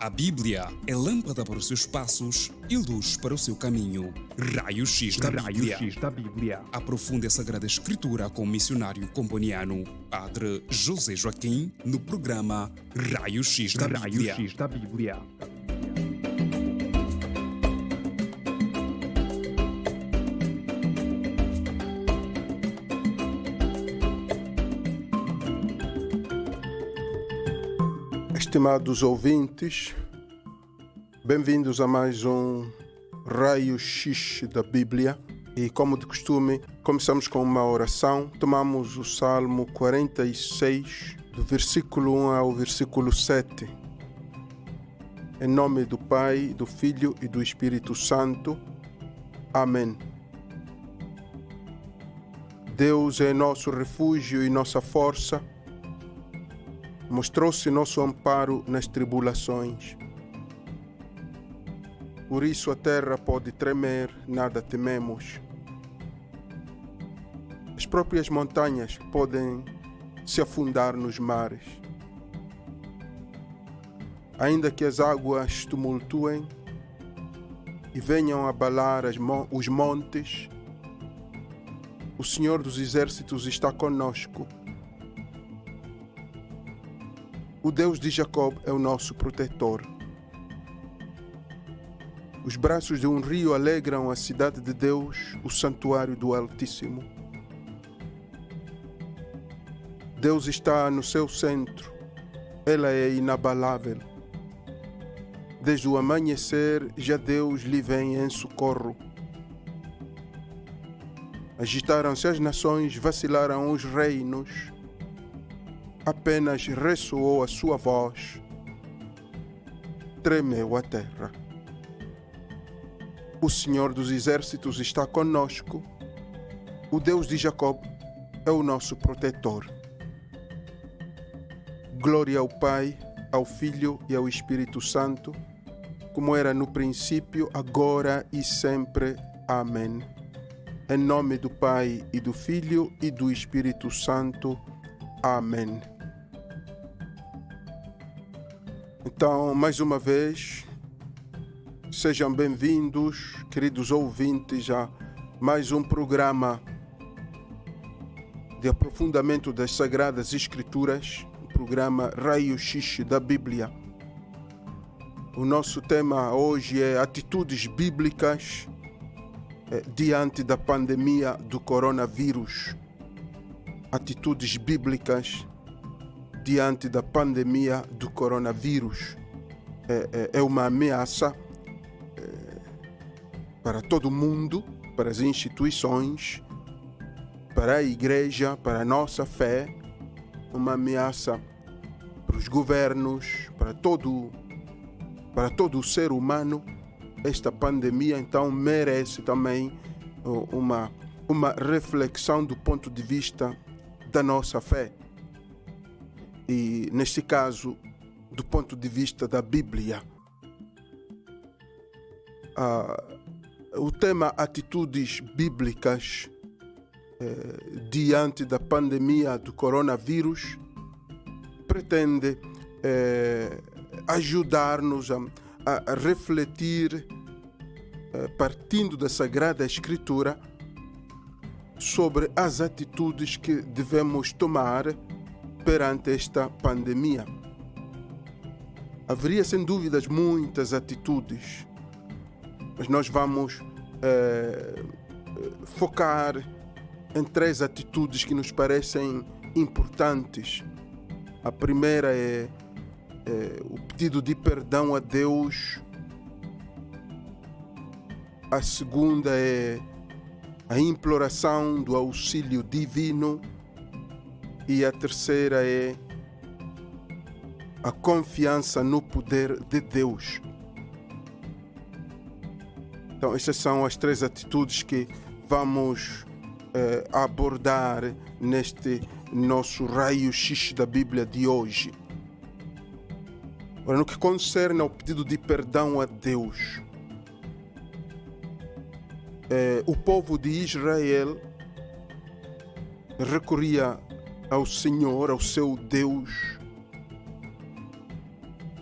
A Bíblia é lâmpada para os seus passos e luz para o seu caminho. Raio-X da Bíblia. Aprofunde a Sagrada Escritura com o missionário comboniano, Padre José Joaquim, no programa Raio-X da Bíblia. Estimados ouvintes, bem-vindos a mais um Raio-X da Bíblia. E como de costume, começamos com uma oração. Tomamos o Salmo 46, do versículo 1 ao versículo 7. Em nome do Pai, do Filho e do Espírito Santo. Amém. Deus é nosso refúgio e nossa força. Mostrou-se nosso amparo nas tribulações. Por isso a terra pode tremer, nada tememos. As próprias montanhas podem se afundar nos mares. Ainda que as águas tumultuem e venham abalar os montes, o Senhor dos Exércitos está conosco. O Deus de Jacob é o nosso protetor. Os braços de um rio alegram a cidade de Deus, o santuário do Altíssimo. Deus está no seu centro, ela é inabalável. Desde o amanhecer, já Deus lhe vem em socorro. Agitaram-se as nações, vacilaram os reinos. Apenas ressoou a sua voz, tremeu a terra. O Senhor dos Exércitos está conosco, o Deus de Jacob é o nosso protetor. Glória ao Pai, ao Filho e ao Espírito Santo, como era no princípio, agora e sempre. Amém. Em nome do Pai e do Filho e do Espírito Santo. Amém. Então, mais uma vez, sejam bem-vindos, queridos ouvintes, a mais um programa de aprofundamento das Sagradas Escrituras, o programa Raio-X da Bíblia. O nosso tema hoje é atitudes bíblicas diante da pandemia do coronavírus. Atitudes bíblicas diante da pandemia do coronavírus. É uma ameaça para todo mundo, para as instituições, para a igreja, para a nossa fé, uma ameaça para os governos, para todo o ser humano. Esta pandemia, então, merece também uma reflexão do ponto de vista da nossa fé. E, neste caso, do ponto de vista da Bíblia. O tema atitudes bíblicas diante da pandemia do coronavírus pretende ajudar-nos a refletir, partindo da Sagrada Escritura, sobre as atitudes que devemos tomar perante esta pandemia. Haveria sem dúvidas muitas atitudes, mas nós vamos focar em 3 atitudes que nos parecem importantes. A primeira é o pedido de perdão a Deus. A segunda é a imploração do auxílio divino. E a terceira é a confiança no poder de Deus. Então, essas são as 3 atitudes que vamos abordar neste nosso Raio-X da Bíblia de hoje. Agora, no que concerne ao pedido de perdão a Deus, o povo de Israel recorria ao Senhor, ao seu Deus,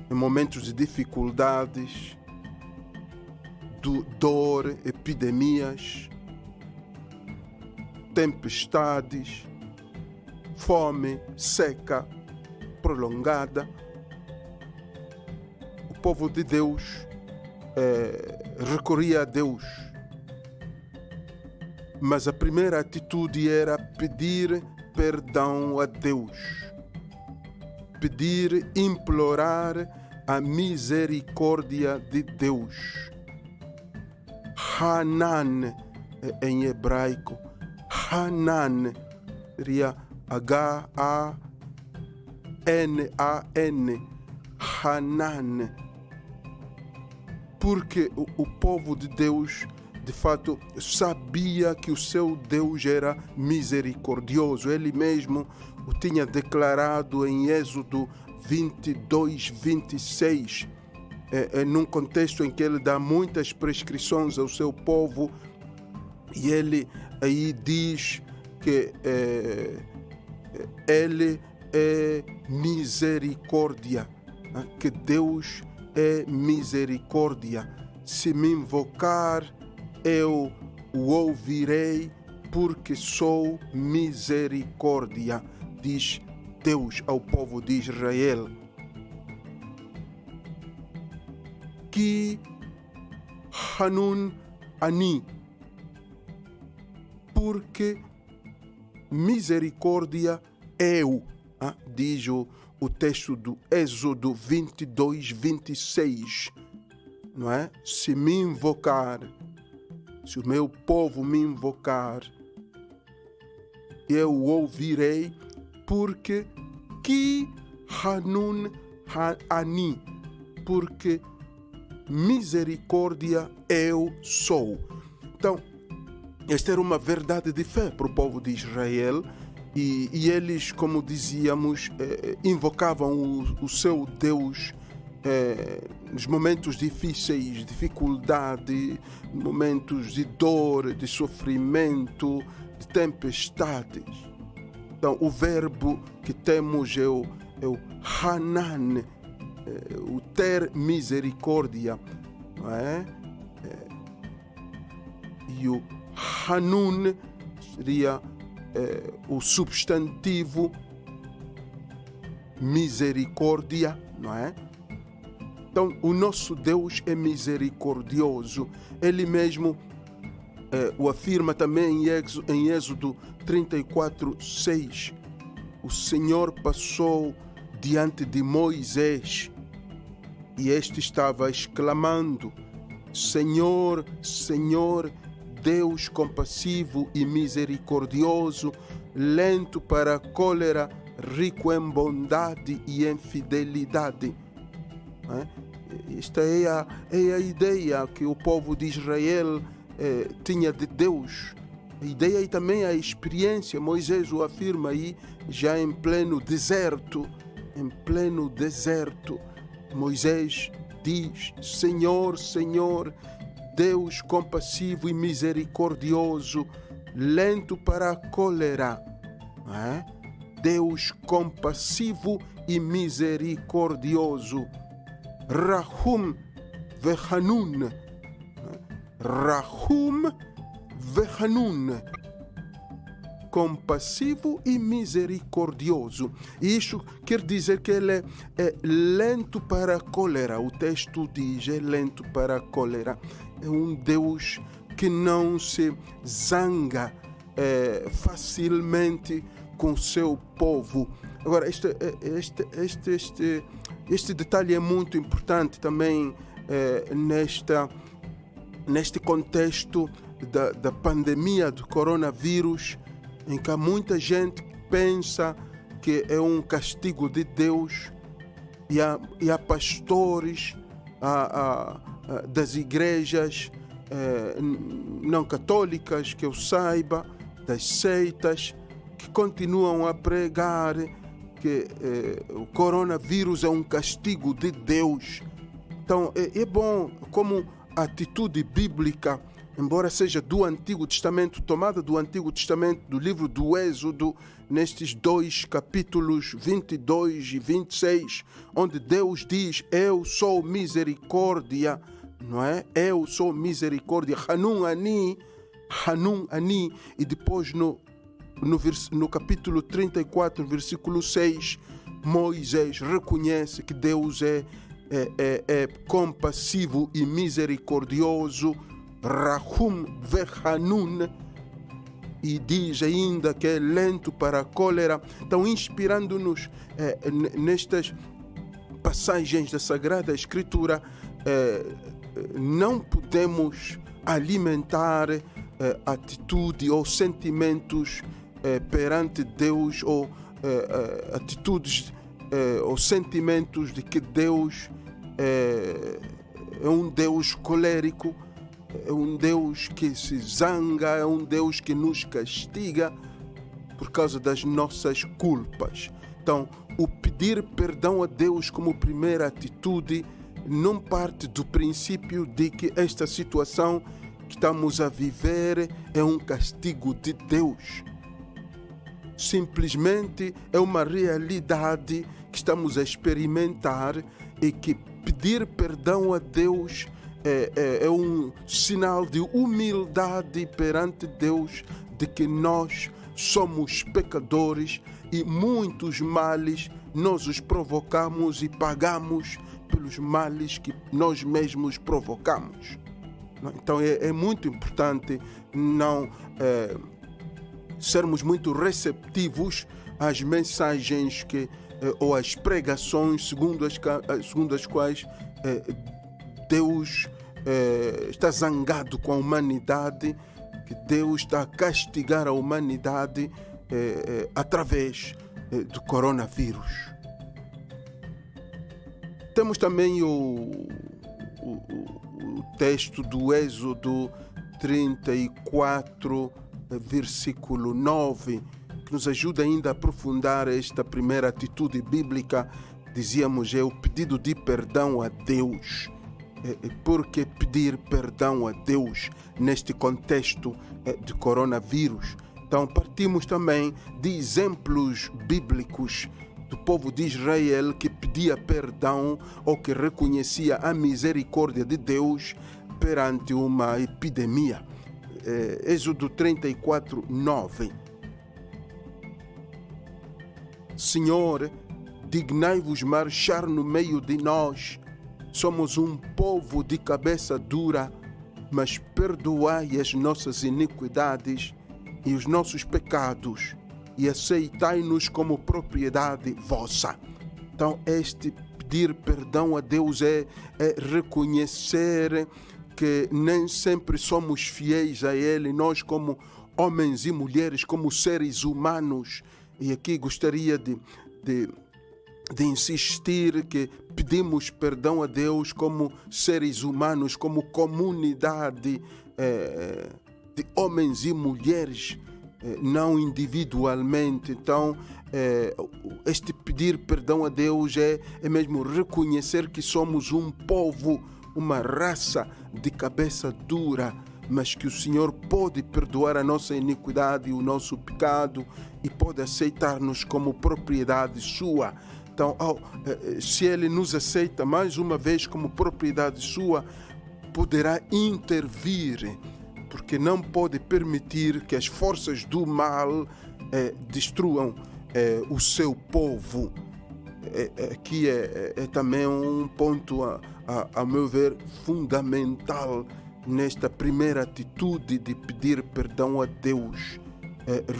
em momentos de dificuldades, dor, epidemias, tempestades, fome, seca, prolongada. O povo de Deus recorria a Deus. Mas a primeira atitude era pedir perdão a Deus. Pedir, implorar a misericórdia de Deus. Hanan, em hebraico. Hanan seria H-A-N-A-N. Hanan. Porque o povo de Deus, de fato, sabia que o seu Deus era misericordioso. Ele mesmo o tinha declarado em Êxodo 22, 26, num contexto em que ele dá muitas prescrições ao seu povo, e ele aí diz que ele é misericórdia, que Deus é misericórdia. Se me invocar, eu o ouvirei, porque sou misericórdia, diz Deus ao povo de Israel. Ki Hanun Ani, porque misericórdia eu, diz o texto do Êxodo 22, 26, não é? Se me invocar, se o meu povo me invocar, eu ouvirei, porque Ki Hanun Ani, porque misericórdia eu sou. Então, esta era uma verdade de fé para o povo de Israel, e eles, como dizíamos, invocavam o seu Deus nos momentos difíceis, dificuldade, momentos de dor, de sofrimento, de tempestades. Então, o verbo que temos é o Hanan, o ter misericórdia, não é? E o Hanun seria o substantivo misericórdia, não é? Então, o nosso Deus é misericordioso. Ele mesmo o afirma também em Êxodo 34, 6. O Senhor passou diante de Moisés e este estava exclamando: Senhor, Senhor, Deus compassivo e misericordioso, lento para a cólera, rico em bondade e em fidelidade. Esta é a ideia que o povo de Israel tinha de Deus. A ideia e também a experiência. Moisés o afirma aí, já em pleno deserto. Em pleno deserto, Moisés diz: Senhor, Senhor, Deus compassivo e misericordioso, lento para a cólera. Deus compassivo e misericordioso. Rahum vehanun. Rahum vehanun. Compassivo e misericordioso. E isso quer dizer que ele é lento para a cólera. O texto diz: é lento para a cólera. É um Deus que não se zanga facilmente com o seu povo. Agora, este detalhe é muito importante também neste contexto da pandemia do coronavírus, em que há muita gente que pensa que é um castigo de Deus, e há pastores das igrejas não católicas, que eu saiba, das seitas, que continuam a pregar que o coronavírus é um castigo de Deus. Então é bom, como atitude bíblica, embora seja do Antigo Testamento, tomada do Antigo Testamento, do livro do Êxodo, nestes 2 capítulos 22 e 26, onde Deus diz: eu sou misericórdia, não é? Eu sou misericórdia, Hanun Ani, e depois no capítulo 34, versículo 6, Moisés reconhece que Deus é compassivo e misericordioso, Rahum Vehanun, e diz ainda que é lento para a cólera. Então, inspirando-nos nestas passagens da Sagrada Escritura, não podemos alimentar atitude ou sentimentos perante Deus, ou atitudes ou sentimentos de que Deus é um Deus colérico, é um Deus que se zanga, é um Deus que nos castiga por causa das nossas culpas. Então, o pedir perdão a Deus como primeira atitude não parte do princípio de que esta situação que estamos a viver é um castigo de Deus. Simplesmente é uma realidade que estamos a experimentar, e que pedir perdão a Deus é um sinal de humildade perante Deus, de que nós somos pecadores e muitos males nós os provocamos e pagamos pelos males que nós mesmos provocamos. Então é muito importante não sermos muito receptivos às mensagens ou às pregações segundo as quais Deus está zangado com a humanidade, que Deus está a castigar a humanidade através do coronavírus. Temos também o texto do Êxodo 34, versículo 9, que nos ajuda ainda a aprofundar esta primeira atitude bíblica. Dizíamos, é o pedido de perdão a Deus. Por que pedir perdão a Deus neste contexto de coronavírus? Então, partimos também de exemplos bíblicos do povo de Israel que pedia perdão ou que reconhecia a misericórdia de Deus perante uma epidemia. Êxodo 34, 9. Senhor, dignai-vos marchar no meio de nós. Somos um povo de cabeça dura, mas perdoai as nossas iniquidades e os nossos pecados, e aceitai-nos como propriedade vossa. Então, este pedir perdão a Deus é reconhecer que nem sempre somos fiéis a Ele, nós como homens e mulheres, como seres humanos. E aqui gostaria de insistir que pedimos perdão a Deus como seres humanos, como comunidade de homens e mulheres, não individualmente. Então, este pedir perdão a Deus é mesmo reconhecer que somos um povo, uma raça de cabeça dura, mas que o Senhor pode perdoar a nossa iniquidade e o nosso pecado, e pode aceitar-nos como propriedade sua. Então, se Ele nos aceita mais uma vez como propriedade sua, poderá intervir, porque não pode permitir que as forças do mal destruam o seu povo. Aqui é também um ponto, a meu ver, fundamental nesta primeira atitude de pedir perdão a Deus.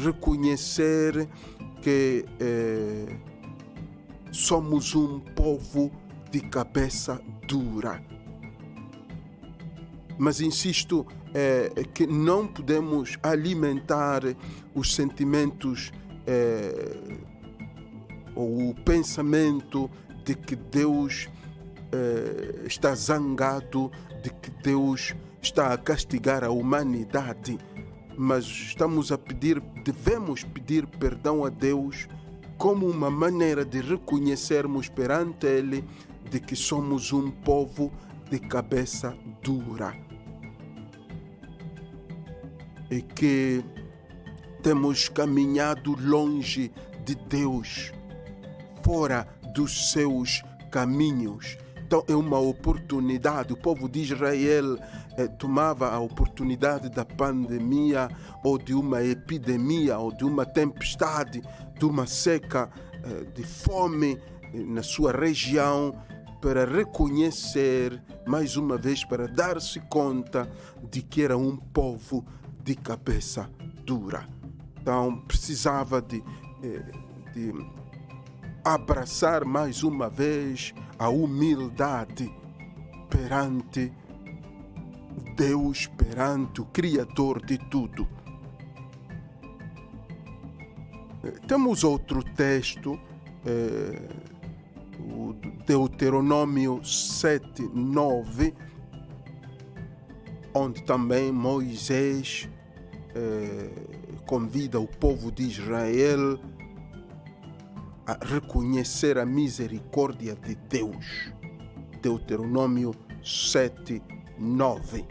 Reconhecer que somos um povo de cabeça dura. Mas insisto que não podemos alimentar os sentimentos ou o pensamento de que Deus está zangado, de que Deus está a castigar a humanidade. Mas devemos pedir perdão a Deus como uma maneira de reconhecermos perante Ele de que somos um povo de cabeça dura. é que temos caminhado longe de Deus, fora dos seus caminhos. Então é uma oportunidade. O povo de Israel tomava a oportunidade da pandemia ou de uma epidemia ou de uma tempestade, de uma seca, de fome na sua região, para reconhecer, mais uma vez, para dar-se conta de que era um povo de cabeça dura. Então precisava de abraçar mais uma vez a humildade perante Deus, perante o Criador de tudo. Temos outro texto, o Deuteronômio 7:9, onde também Moisés convida o povo de Israel a reconhecer a misericórdia de Deus. Deuteronômio 7:9.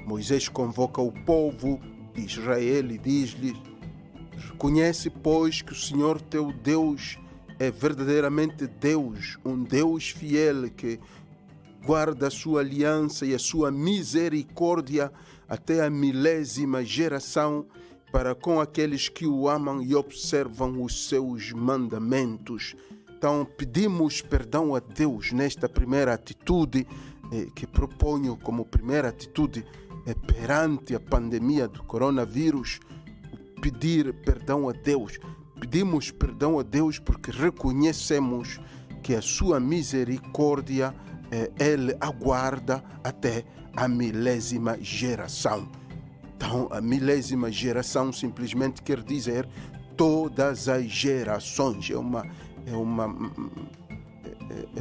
Moisés convoca o povo de Israel e diz-lhes: reconhece, pois, que o Senhor teu Deus é verdadeiramente Deus, um Deus fiel que guarda a sua aliança e a sua misericórdia até a 1000ª geração para com aqueles que o amam e observam os seus mandamentos. Então pedimos perdão a Deus nesta primeira atitude que proponho como primeira atitude perante a pandemia do coronavírus, pedir perdão a Deus. Pedimos perdão a Deus porque reconhecemos que a sua misericórdia Ele aguarda até a 1000ª geração. Então, a 1000ª geração simplesmente quer dizer todas as gerações. É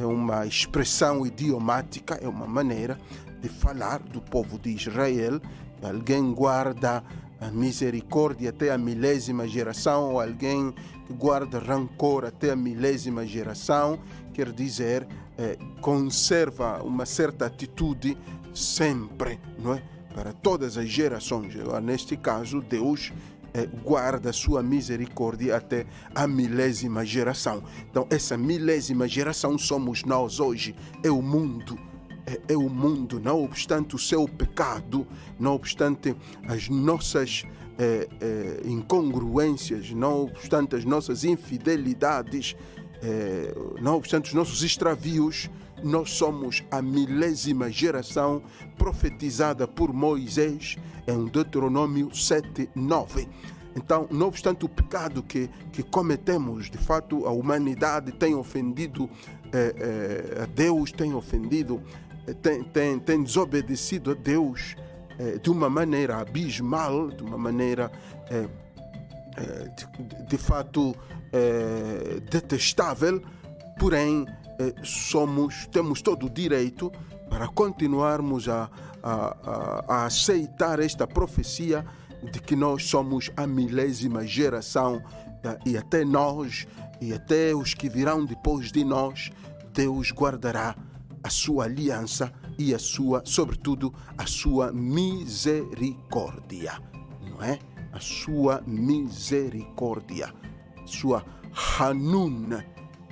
uma expressão idiomática, é uma maneira de falar do povo de Israel. Alguém guarda a misericórdia até a 1000ª geração, ou alguém que guarda rancor até a 1000ª geração, quer dizer, conserva uma certa atitude sempre, não é? Para todas as gerações. Neste caso, Deus guarda a sua misericórdia até a 1000ª geração. Então, essa 1000ª geração somos nós hoje, é o mundo. É o mundo, não obstante o seu pecado, não obstante as nossas incongruências, não obstante as nossas infidelidades, não obstante os nossos extravios, nós somos a 1000ª geração profetizada por Moisés em Deuteronômio 7:9. Então, não obstante o pecado que cometemos, de fato a humanidade tem ofendido a Deus, tem ofendido, tem desobedecido a Deus de uma maneira abismal, de uma maneira de fato detestável, porém temos todo o direito para continuarmos a aceitar esta profecia de que nós somos a 1000ª geração, e até nós e até os que virão depois de nós, Deus guardará a sua aliança e sobretudo a sua misericórdia, não é? A sua misericórdia, sua Hanun,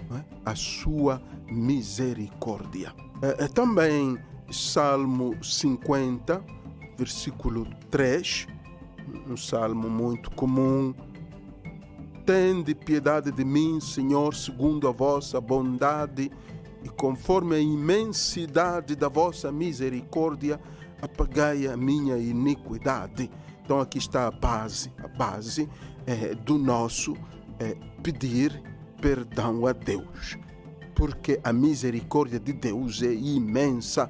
não é? A sua misericórdia. Também Salmo 50, versículo 3, um salmo muito comum. Tende piedade de mim, Senhor, segundo a vossa bondade, e conforme a imensidade da vossa misericórdia, apagai a minha iniquidade. Então aqui está a base do nosso pedir perdão a Deus, porque a misericórdia de Deus é imensa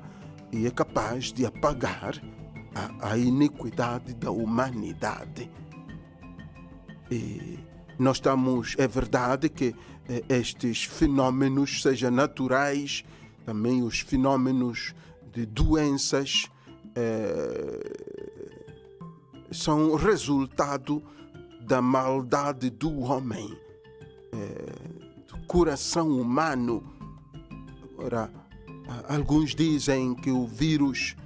e é capaz de apagar a iniquidade da humanidade. E nós é verdade que estes fenômenos, sejam naturais, também os fenômenos de doenças, são resultado da maldade do homem, do coração humano. Ora, alguns dizem que o vírus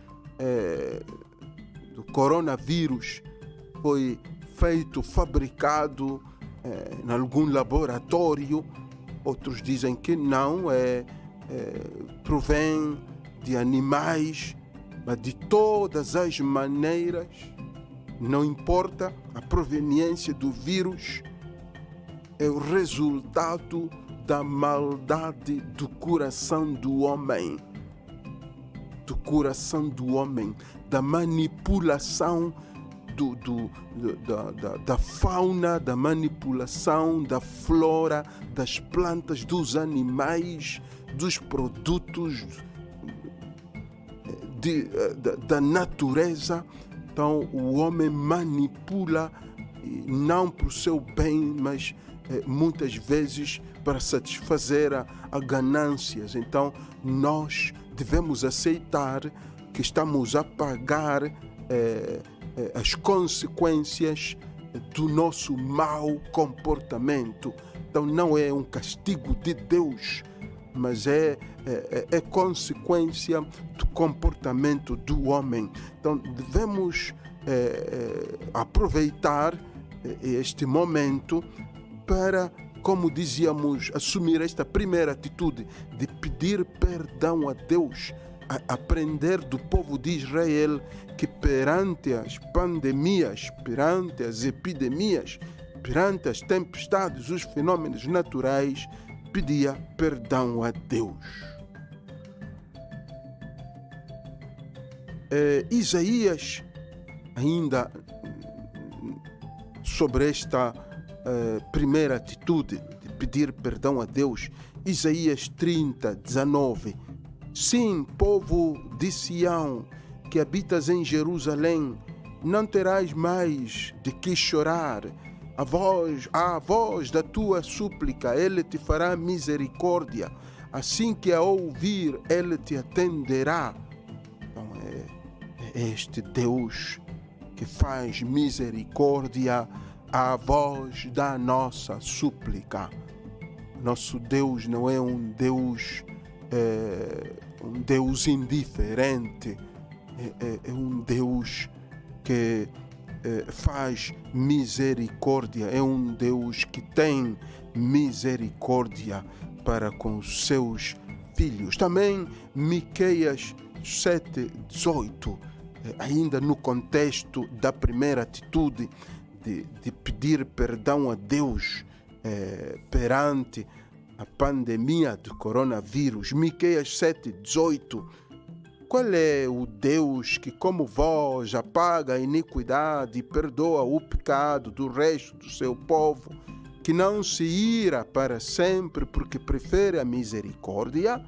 do coronavírus foi feito, fabricado em algum laboratório. Outros dizem que não, provém de animais, mas de todas as maneiras, não importa a proveniência do vírus, é o resultado da maldade do coração do homem. Do coração do homem, da manipulação da fauna, da manipulação da flora, das plantas, dos animais, dos produtos da natureza. Então o homem manipula, não para o seu bem, mas muitas vezes para satisfazer a ganâncias. Então nós devemos aceitar que estamos a pagar as consequências do nosso mau comportamento. Então não é um castigo de Deus, mas é consequência do comportamento do homem. Então devemos aproveitar este momento para, como dizíamos, assumir esta primeira atitude de pedir perdão a Deus, aprender do povo de Israel que perante as pandemias, perante as epidemias, perante as tempestades, os fenômenos naturais, pedia perdão a Deus. Isaías, ainda sobre esta primeira atitude de pedir perdão a Deus, Isaías 30, 19. Sim, povo de Sião, que habitas em Jerusalém, não terás mais de que chorar. À voz da tua súplica, ele te fará misericórdia. Assim que a ouvir, ele te atenderá. Então é este Deus que faz misericórdia à voz da nossa súplica. Nosso Deus não é um Deus indiferente, é um Deus que faz misericórdia, é um Deus que tem misericórdia para com os seus filhos. Também Miqueias 7:18, ainda no contexto da primeira atitude de pedir perdão a Deus perante a pandemia do coronavírus. Miqueias 7:18. Qual é o Deus que, como vós, apaga a iniquidade e perdoa o pecado do resto do seu povo, que não se ira para sempre, porque prefere a misericórdia?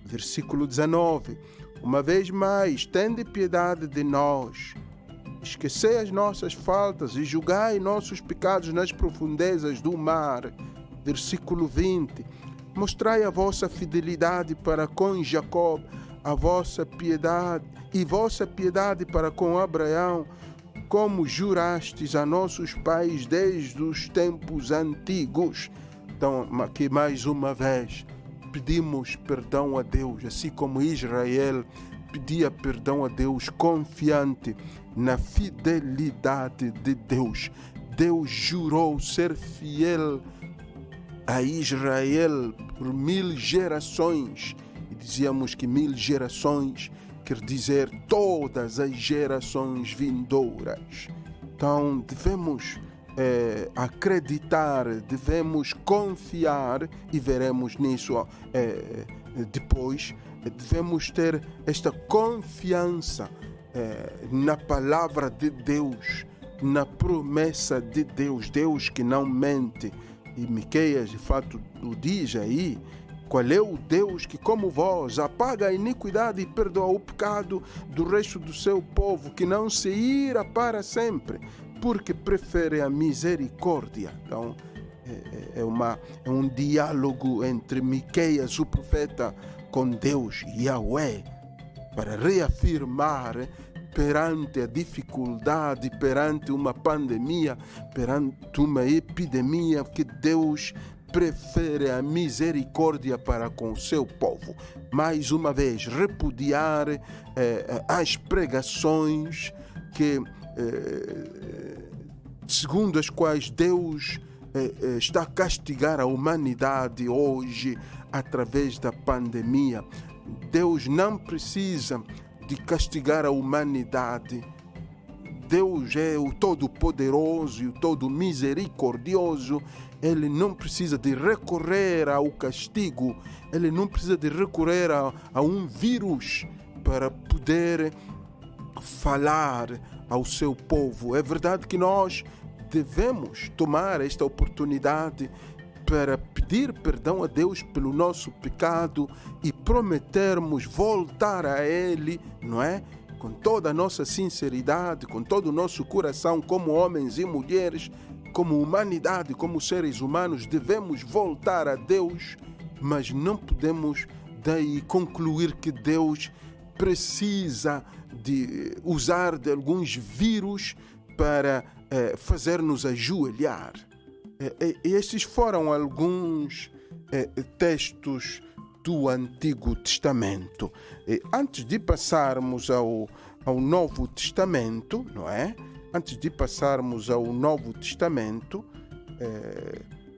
Versículo 19. Uma vez mais, tende piedade de nós, esquecei as nossas faltas e julgai nossos pecados nas profundezas do mar. Versículo 20. Mostrai a vossa fidelidade para com Jacó, a vossa piedade para com Abraão, como jurastes a nossos pais desde os tempos antigos. Então, aqui mais uma vez, pedimos perdão a Deus, assim como Israel pedia perdão a Deus, confiante na fidelidade de Deus. Deus jurou ser fiel a Israel por 1000 gerações. E dizíamos que 1000 gerações quer dizer todas as gerações vindouras. Então devemos acreditar, devemos confiar, e veremos nisso depois. Devemos ter esta confiança na palavra de Deus, na promessa de Deus, Deus que não mente. E Miqueias de fato o diz aí. Qual é o Deus que, como vós, apaga a iniquidade e perdoa o pecado do resto do seu povo, que não se ira para sempre, porque prefere a misericórdia? Então, é um diálogo entre Miqueias, o profeta, com Deus, Yahweh, para reafirmar perante a dificuldade, perante uma pandemia, perante uma epidemia, que Deus prefere a misericórdia para com o seu povo. Mais uma vez, repudiar as pregações que segundo as quais Deus está a castigar a humanidade hoje através da pandemia. Deus não precisa de castigar a humanidade. Deus é o Todo-Poderoso e o Todo-Misericordioso. Ele não precisa de recorrer ao castigo. Ele não precisa de recorrer a um vírus para poder falar ao seu povo. É verdade que nós devemos tomar esta oportunidade para pedir perdão a Deus pelo nosso pecado e prometermos voltar a Ele, não é? Com toda a nossa sinceridade, com todo o nosso coração, como homens e mulheres, como humanidade, como seres humanos, devemos voltar a Deus, mas não podemos daí concluir que Deus precisa de usar de alguns vírus para fazer-nos ajoelhar. Estes foram alguns textos do Antigo Testamento. Antes de passarmos ao Novo Testamento, não é? Antes de passarmos ao Novo Testamento,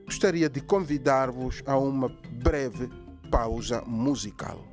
gostaria de convidar-vos a uma breve pausa musical.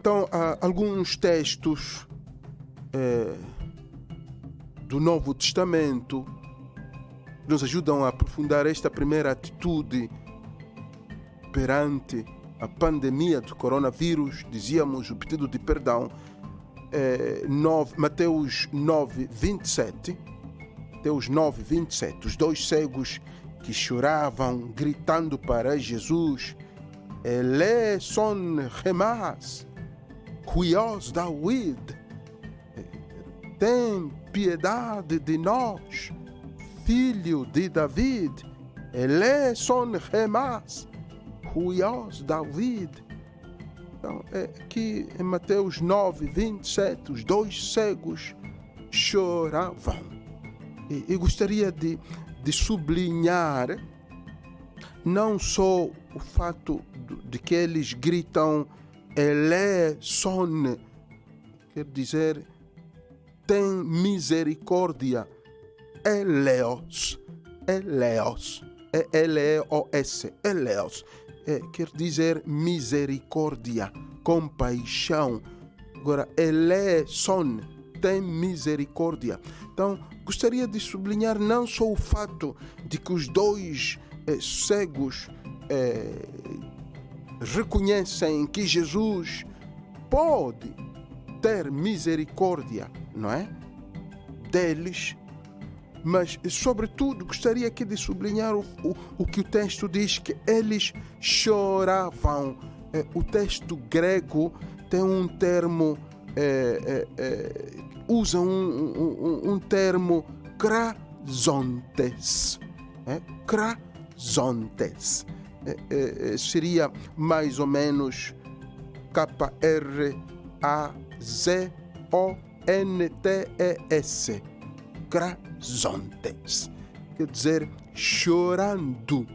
Então, há alguns textos do Novo Testamento que nos ajudam a aprofundar esta primeira atitude perante a pandemia do coronavírus. Dizíamos o pedido de perdão, Mateus 9, 27. Mateus 9, 27. Os dois cegos que choravam, gritando para Jesus: Eleison remas, Huios David, tem piedade de nós, filho de David. Eleison remas, Huios David. Então, aqui em Mateus 9, 27, os dois cegos choravam. E gostaria de sublinhar não só o fato de que eles gritam eleison, quer dizer, tem misericórdia, eleos, eleos, L-E-O-S, eleos, quer dizer misericórdia, compaixão. Agora, eleison, tem misericórdia. Então, gostaria de sublinhar não só o fato de que os dois cegos reconhecem que Jesus pode ter misericórdia, não é? Deles, mas, sobretudo, gostaria aqui de sublinhar o que o texto diz, que eles choravam. O texto grego tem um termo usa um termo crazontes. Crazontes. Seria mais ou menos K-R-A-Z-O-N-T-E-S. Crazontes. Quer dizer, chorando.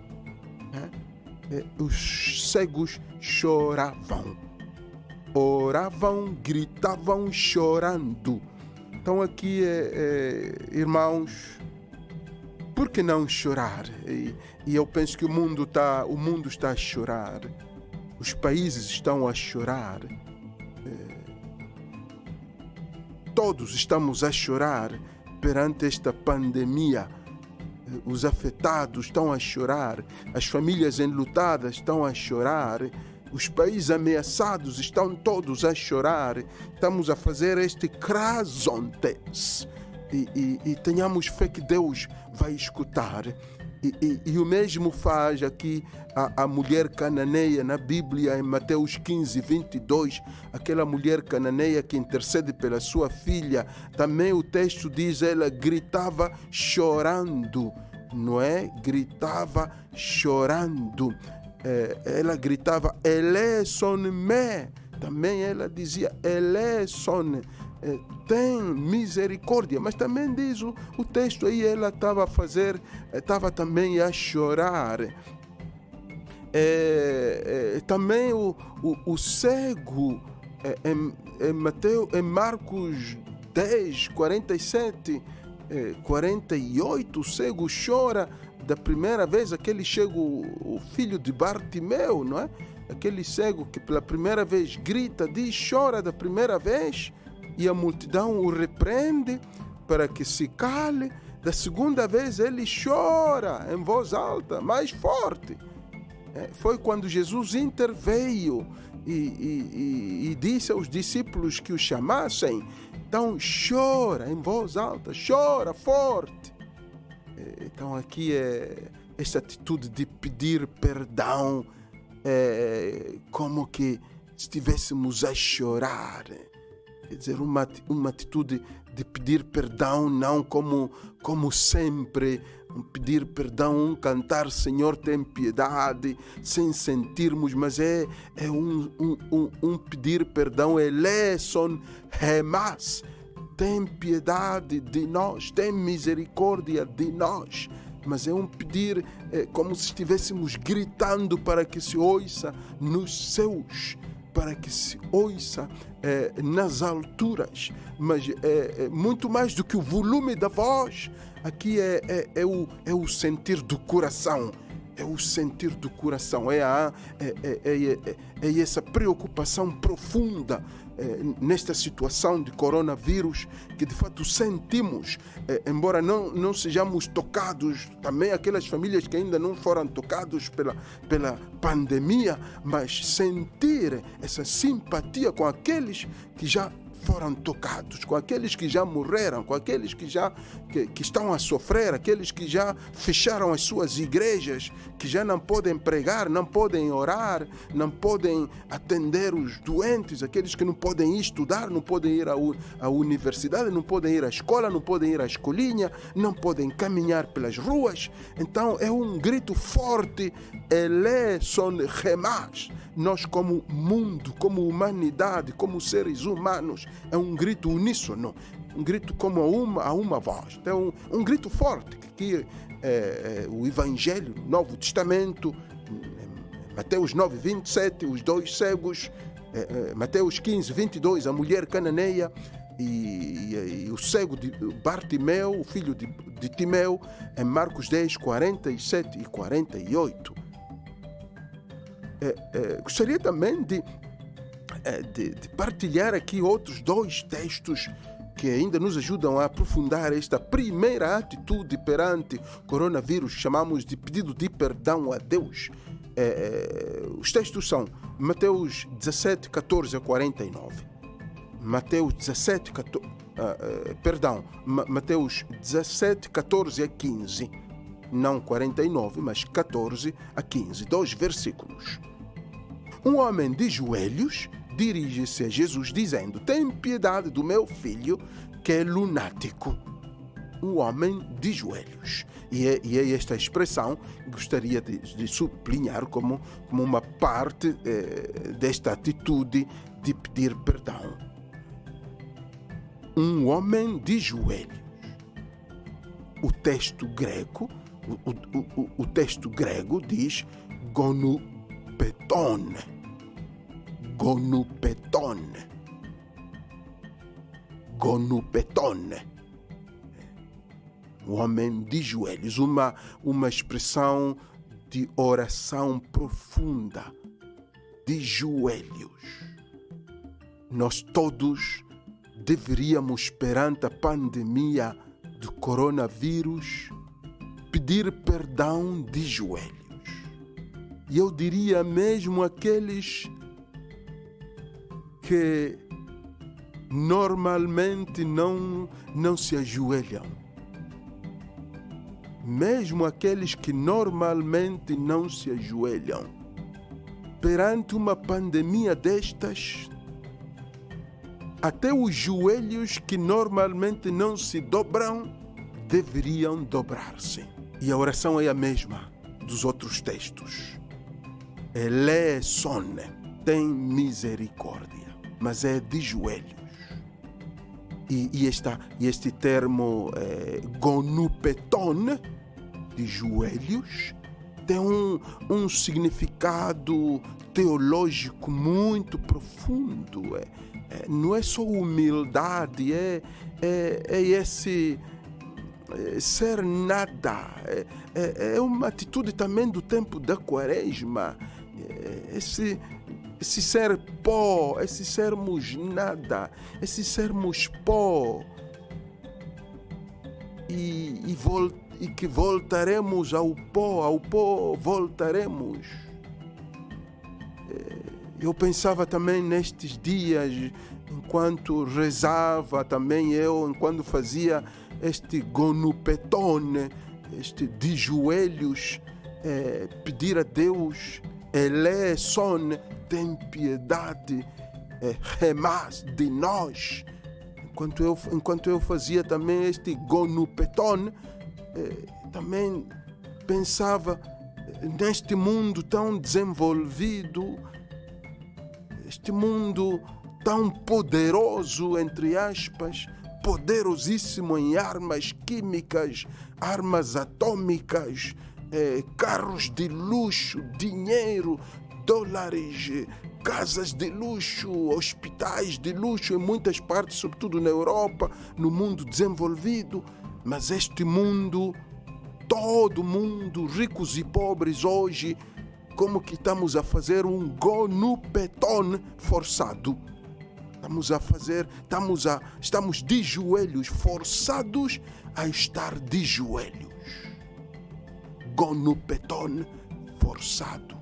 Os cegos choravam. Oravam, gritavam, chorando. Então aqui, irmãos, por que não chorar? E eu penso que o mundo está a chorar. Os países estão a chorar. Todos estamos a chorar perante esta pandemia. Os afetados estão a chorar. As famílias enlutadas estão a chorar. Os países ameaçados estão todos a chorar. Estamos a fazer este crazontes. E tenhamos fé que Deus vai escutar. E o mesmo faz aqui a mulher cananeia na Bíblia, em Mateus 15, 22. Aquela mulher cananeia que intercede pela sua filha. Também o texto diz, ela gritava chorando. Não é? Gritava chorando. Ela gritava, eleison-me. Também ela dizia, eleison, tem misericórdia. Mas também diz o texto aí, ela estava também a chorar. Também o cego, em Marcos 10, 47, 48, o cego chora da primeira vez, aquele cego, o filho de Bartimeu, não é? Aquele cego que pela primeira vez grita, diz, chora da primeira vez, e a multidão o repreende para que se cale. Da segunda vez ele chora em voz alta, mais forte. Foi quando Jesus interveio e disse aos discípulos que o chamassem. Então chora em voz alta, chora forte. Então aqui esta atitude de pedir perdão, como que estivéssemos a chorar. Quer dizer, uma atitude de pedir perdão, não como sempre, pedir perdão, cantar Senhor tem piedade, sem sentirmos, mas é um pedir perdão, eleison hemas, tem piedade de nós, tem misericórdia de nós. Mas é um pedir como se estivéssemos gritando para que se ouça nos céus, para que se ouça nas alturas. Mas muito mais do que o volume da voz, aqui é o sentir do coração. É o sentir do coração, é essa preocupação profunda nesta situação de coronavírus, que de fato sentimos, embora não sejamos tocados, também aquelas famílias que ainda não foram tocados pela pandemia, mas sentir essa simpatia com aqueles que já foram tocados, com aqueles que já morreram, com aqueles que estão a sofrer, aqueles que já fecharam as suas igrejas, que já não podem pregar, não podem orar, não podem atender os doentes, aqueles que não podem estudar, não podem ir à universidade, não podem ir à escola, não podem ir à escolinha, não podem caminhar pelas ruas. Então é um grito forte, eleison hemas. Nós como mundo, como humanidade, como seres humanos, é um grito uníssono, um grito como a uma voz. Então, um grito forte, que o Evangelho, Novo Testamento, Mateus 9, 27, os dois cegos, Mateus 15, 22, a mulher cananeia e o cego de Bartimeu, o filho de Timeu, em Marcos 10, 47 e 48. Gostaria também de partilhar aqui outros dois textos que ainda nos ajudam a aprofundar esta primeira atitude perante coronavírus, chamamos de pedido de perdão a Deus. Os textos são Mateus 17, 14 a 49. Mateus 17, 14 a 15. Não 49, mas 14 a 15. 2 versículos. Um homem de joelhos dirige-se a Jesus dizendo: tem piedade do meu filho, que é lunático. Um homem de joelhos. E é esta expressão que gostaria de sublinhar como uma parte desta atitude de pedir perdão. Um homem de joelhos. O texto grego diz gonupeton. Gonupeton. Gonupeton. Um homem de joelhos, uma expressão de oração profunda, de joelhos. Nós todos deveríamos, perante a pandemia do coronavírus, pedir perdão de joelhos. E eu diria mesmo aqueles que normalmente não se ajoelham. Mesmo aqueles que normalmente não se ajoelham, perante uma pandemia destas, até os joelhos que normalmente não se dobram, deveriam dobrar-se. E a oração é a mesma dos outros textos. Eleison, tem misericórdia, mas é de joelhos. E este termo gonupeton, de joelhos, tem um significado teológico muito profundo. Não é só humildade, é esse ser nada. É uma atitude também do tempo da Quaresma. Esse ser pó, esse sermos nada, esse sermos pó. E que voltaremos ao pó voltaremos. Eu pensava também nestes dias, enquanto rezava também enquanto fazia este gonupeton, este de joelhos, pedir a Deus, eleison, tem piedade, remas de nós. Enquanto eu fazia também este gonupeton, também pensava neste mundo tão desenvolvido, este mundo tão poderoso, entre aspas, poderosíssimo em armas químicas, armas atômicas, carros de luxo, dinheiro, dólares, casas de luxo, hospitais de luxo em muitas partes, sobretudo na Europa, no mundo desenvolvido. Mas este mundo, todo mundo, ricos e pobres hoje, como que estamos a fazer um gonupeton forçado. Estamos de joelhos, forçados a estar de joelhos. Gonupeton forçado.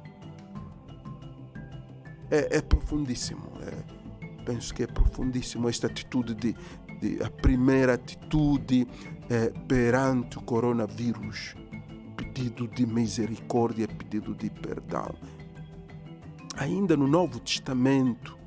É profundíssimo. Penso que é profundíssimo esta atitude a primeira atitude perante o coronavírus. Pedido de misericórdia, pedido de perdão. Ainda no Novo Testamento,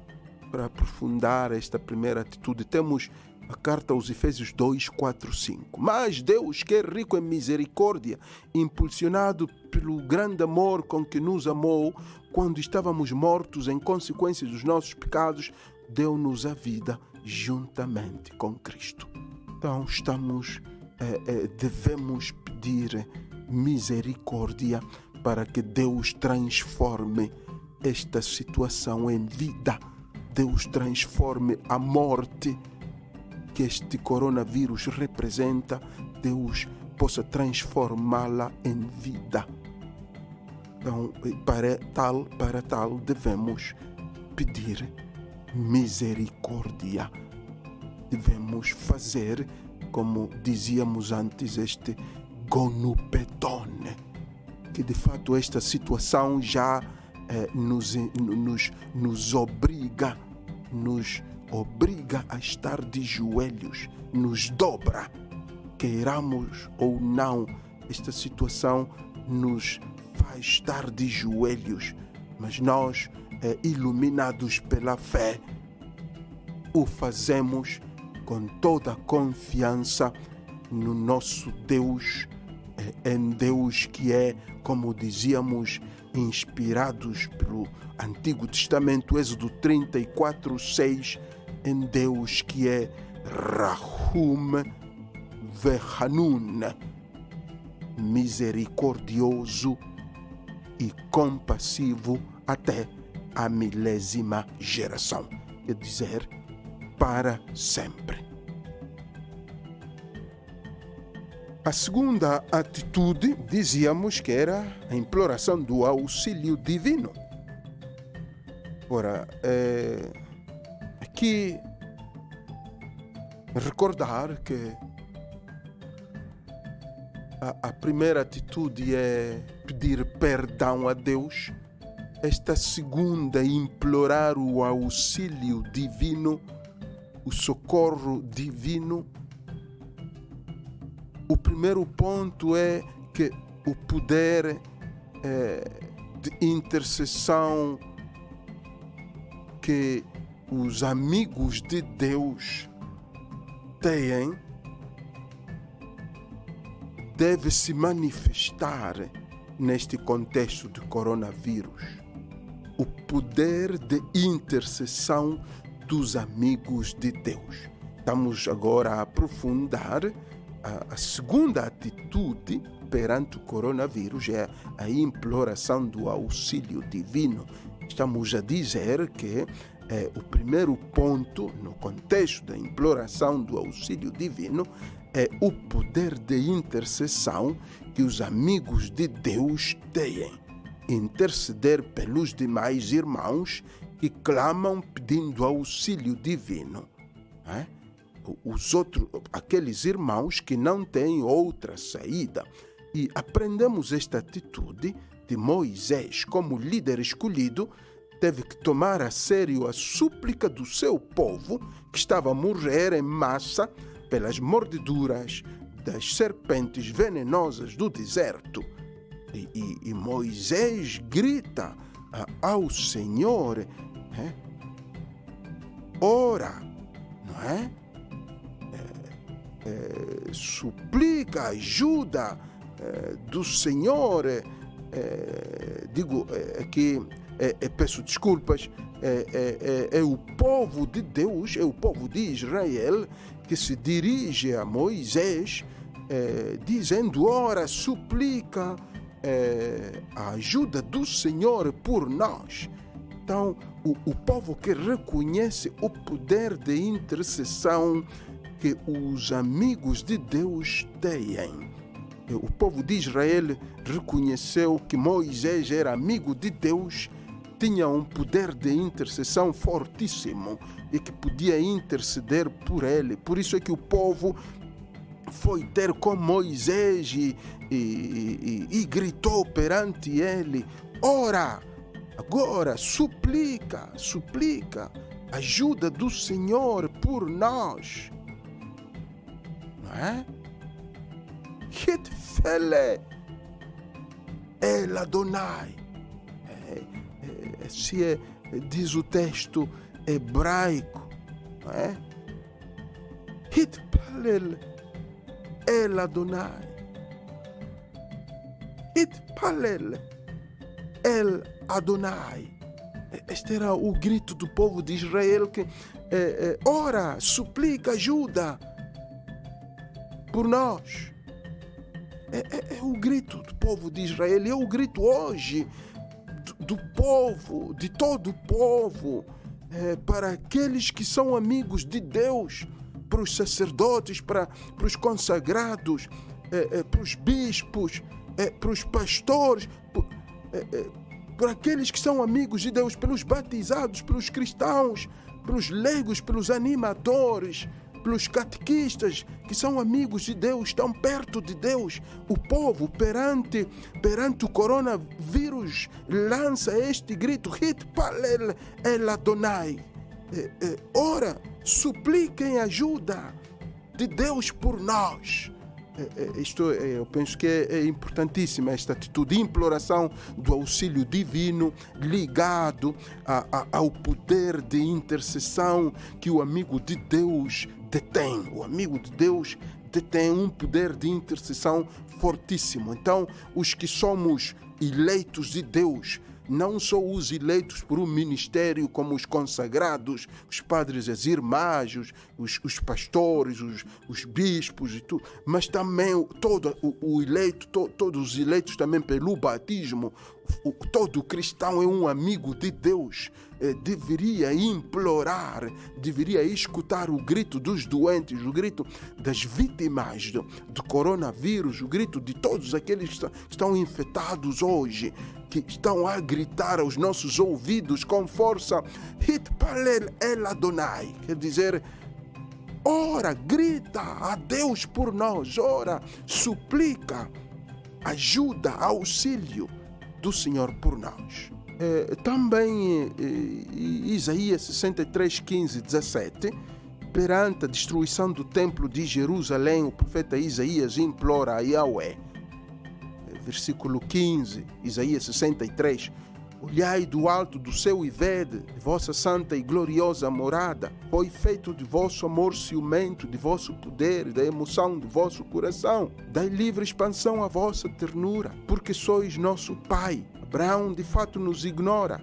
para aprofundar esta primeira atitude, temos a carta aos Efésios 2, 4, 5. Mas Deus, que é rico em misericórdia, impulsionado pelo grande amor com que nos amou, quando estávamos mortos em consequência dos nossos pecados, deu-nos a vida juntamente com Cristo. Então devemos pedir misericórdia para que Deus transforme esta situação em vida. Deus transforme a morte que este coronavírus representa, Deus possa transformá-la em vida. Então, para tal devemos pedir misericórdia. Devemos fazer, como dizíamos antes, este gonupeton, que de fato esta situação já nos obriga a estar de joelhos, nos dobra, queiramos ou não, esta situação nos faz estar de joelhos, mas nós iluminados pela fé, o fazemos com toda a confiança no nosso Deus, em Deus que é, como dizíamos, inspirados pelo Antigo Testamento, Êxodo 34:6, em Deus que é Rahum Vehanun, misericordioso e compassivo até a 1000ª geração, quer dizer, para sempre. A segunda atitude, dizíamos que era a imploração do auxílio divino. Ora, aqui recordar que a primeira atitude é pedir perdão a Deus. Esta segunda, implorar o auxílio divino, o socorro divino. O primeiro ponto é que o poder de intercessão que os amigos de Deus têm deve se manifestar neste contexto de coronavírus. O poder de intercessão dos amigos de Deus. Estamos agora a aprofundar a segunda atitude perante o coronavírus, é a imploração do auxílio divino. Estamos a dizer que o primeiro ponto, no contexto da imploração do auxílio divino, é o poder de intercessão que os amigos de Deus têm. Interceder pelos demais irmãos que clamam pedindo auxílio divino. Aqueles irmãos que não têm outra saída. E aprendemos esta atitude de Moisés como líder escolhido. Teve que tomar a sério a súplica do seu povo, que estava a morrer em massa pelas mordeduras das serpentes venenosas do deserto. E Moisés grita ao Senhor, ora, não é? Suplica ajuda do Senhor. Peço desculpas, é o povo de Deus, é o povo de Israel que se dirige a Moisés dizendo, ora, suplica a ajuda do Senhor por nós. Então, o povo que reconhece o poder de intercessão que os amigos de Deus têm. O povo de Israel reconheceu que Moisés era amigo de Deus, tinha um poder de intercessão fortíssimo e que podia interceder por ele. Por isso é que o povo foi ter com Moisés e gritou perante ele, ora, agora suplica, ajuda do Senhor por nós. Não é? Hitfele El Adonai. Assim diz o texto hebraico. Não é? Hitpalel El Adonai. Hitpalel El Adonai. Este era o grito do povo de Israel que ora, suplica ajuda por nós. É o grito do povo de Israel, é o grito hoje do povo, de todo o povo, para aqueles que são amigos de Deus, para os sacerdotes, para os consagrados, para os bispos, para os pastores, para aqueles que são amigos de Deus, pelos batizados, pelos cristãos, pelos leigos, pelos animadores, pelos catequistas que são amigos de Deus, estão perto de Deus. O povo perante o coronavírus lança este grito, Hitpalel El Adonai. Ora, supliquem ajuda de Deus por nós. eu penso que é importantíssima esta atitude de imploração do auxílio divino ligado ao poder de intercessão que o amigo de Deus detém. O amigo de Deus detém um poder de intercessão fortíssimo. Então, os que somos eleitos de Deus, não só os eleitos por um ministério como os consagrados, os padres, as irmãs, os pastores, os bispos e tudo, mas também todos os eleitos também pelo batismo. Todo cristão é um amigo de Deus. Deveria implorar, deveria escutar o grito dos doentes, o grito das vítimas do coronavírus, o grito de todos aqueles que estão infectados hoje, que estão a gritar aos nossos ouvidos com força: Hitpalel el Adonai, quer dizer, ora, grita a Deus por nós, ora, suplica ajuda, auxílio do Senhor por nós. Também Isaías 63, 15, 17, perante a destruição do templo de Jerusalém, o profeta Isaías implora a Yahweh. Versículo 15, Isaías 63, olhai do alto do céu e vede vossa santa e gloriosa morada. Foi feito de vosso amor ciumento, de vosso poder, da emoção do vosso coração. Dai livre expansão à vossa ternura, porque sois nosso Pai. Abraão de fato nos ignora,